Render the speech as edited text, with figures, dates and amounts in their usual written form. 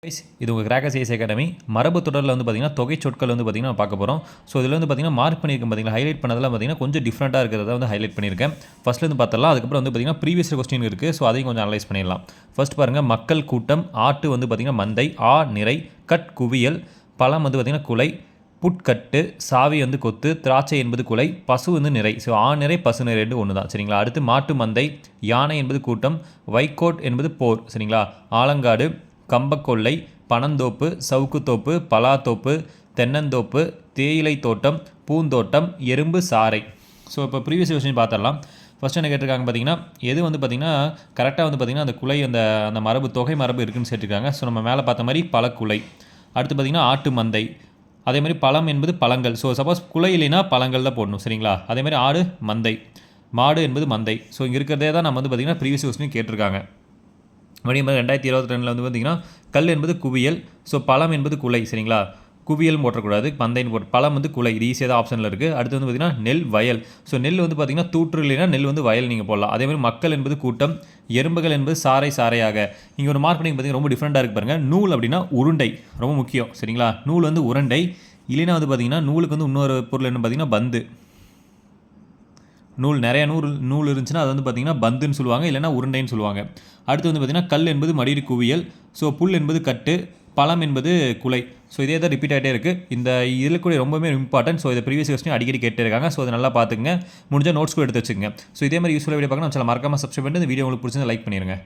இது உங்கள் crackers ace academy மரபு தொடரில் வந்து பார்த்திங்கன்னா தொகை சொற்கள் வந்து பார்த்திங்கன்னா பார்க்க போகிறோம். ஸோ இதில் வந்து பார்த்திங்கன்னா மார்க் பண்ணியிருக்கேன் பார்த்திங்கன்னா ஹைலைட் பண்ணதெல்லாம் பார்த்திங்கன்னா கொஞ்சம் டிஃப்ரெண்ட்டாக இருக்கிறத வந்து ஹைலைட் பண்ணியிருக்கேன். ஃபஸ்ட்லேருந்து பார்த்தலாம். அதுக்கப்புறம் வந்து பார்த்திங்கன்னா ப்ரீவியஸ் கொஸ்டின் இருக்குது. ஸோ அதையும் கொஞ்சம் அனலைஸ் பண்ணிடலாம். ஃபஸ்ட் பாருங்கள், மக்கள் கூட்டம், ஆட்டு வந்து பார்த்திங்கன்னா மந்தை, ஆ நிறை, கட் குவியல், பழம் வந்து பார்த்திங்கன்னா குலை, புட்கட்டு, சாவி வந்து கொத்து, திராட்சை என்பது குலை, பசு வந்து நிறை. ஸோ ஆ நிறை பசு நிறை ரெண்டு ஒன்று தான் சரிங்களா. அடுத்து மாட்டு மந்தை, யானை என்பது கூட்டம், வைக்கோட் என்பது போர் சரிங்களா. ஆலங்காடு, கம்பக்கொல்லை, பனந்தோப்பு, சவுக்குத்தோப்பு, பலாத்தோப்பு, தென்னந்தோப்பு, தேயிலை தோட்டம், பூந்தோட்டம், எறும்பு சாறை. ஸோ இப்போ ப்ரீவியஸ் கொஸ்டின் பார்த்துடலாம். ஃபஸ்ட் என்ன கேட்டிருக்காங்க பார்த்தீங்கன்னா, எது வந்து பார்த்திங்கன்னா கரெக்டாக வந்து பார்த்திங்கன்னா அந்த குலை அந்த மரபு தொகை மரபு இருக்குதுன்னு சேர்த்துருக்காங்க. ஸோ நம்ம மேலே பார்த்த மாதிரி பழக்குலை. அடுத்து பார்த்திங்கன்னா ஆட்டு மந்தை, அதே மாதிரி பழம் என்பது பழங்கள். ஸோ சப்போஸ் குலை இல்லைன்னா பழங்கள் தான் போடணும் சரிங்களா. அதே மாதிரி ஆடு மந்தை, மாடு என்பது மந்தை. ஸோ இங்கே இருக்கிறதே தான் நம்ம வந்து பார்த்திங்கன்னா ப்ரீவியஸ் கொஸ்டின் கேட்டிருக்காங்க. மறுபடியும் 2022 வந்து பார்த்திங்கன்னா கல் என்பது குவியல், ஸோ பழம் என்பது குலை சரிங்களா. குவியல் போட்டக்கூடாது, பந்தைன்னு போட்டு பழம் வந்து குலை, இது ஈஸியாக தான் ஆப்ஷனில் இருக்குது. அடுத்து வந்து பார்த்திங்கன்னா நெல் வயல். ஸோ நெல் வந்து பார்த்திங்கன்னா தூற்று இல்லைன்னா நெல் வந்து வயல் நீங்கள் போடலாம். அதேமாதிரி மக்கள் என்பது கூட்டம், எறும்புகள் என்பது சாறை சாறையாக. இங்கே ஒரு மார்க் பண்ணி பார்த்திங்கன்னா ரொம்ப டிஃப்ரெண்ட்டாக இருக்குது பாருங்கள். நூல் அப்படின்னா உருண்டை, ரொம்ப முக்கியம் சரிங்களா. நூல் வந்து உருண்டை, இல்லைன்னா வந்து பார்த்திங்கன்னா நூலுக்கு வந்து இன்னொரு பொருள் என்ன பார்த்திங்கன்னா பந்து. நூல் நிறைய நூல் இருந்துச்சுன்னா அது வந்து பார்த்திங்கன்னா பந்துன்னு சொல்லுவாங்க, இல்லைனா உருண்டைன்னு சொல்லுவாங்க. அடுத்து வந்து பார்த்திங்கன்னா கல் என்பது மடிரி குவியல், ஸோ புல் என்பது கட்டு, பழம் என்பது குலை. ஸோ இதே தான் ரிப்பீட் ஆகிட்டே இருக்குது. இந்த இதில் கூட ரொம்பவே இம்பார்ட்டன்ட். ஸோ இதை ப்ரீவியஸ் கொஸ்டின் அடிக்கடி கேட்டே இருக்காங்க. ஸோ அதை நல்லா பார்த்துங்க, முடிஞ்சால் நோட்ஸ் கூட எடுத்து வச்சுக்கோங்க. ஸோ இதே மாதிரி யூஸ்ஃபுல்லாக வீடியோ பார்க்கணும். சில மறக்காமல் சப்ஸ்கிரைப் பண்ணிட்டு இந்த வீடியோ உங்களுக்கு பிடிச்சிருந்தா லைக் பண்ணிடுங்க.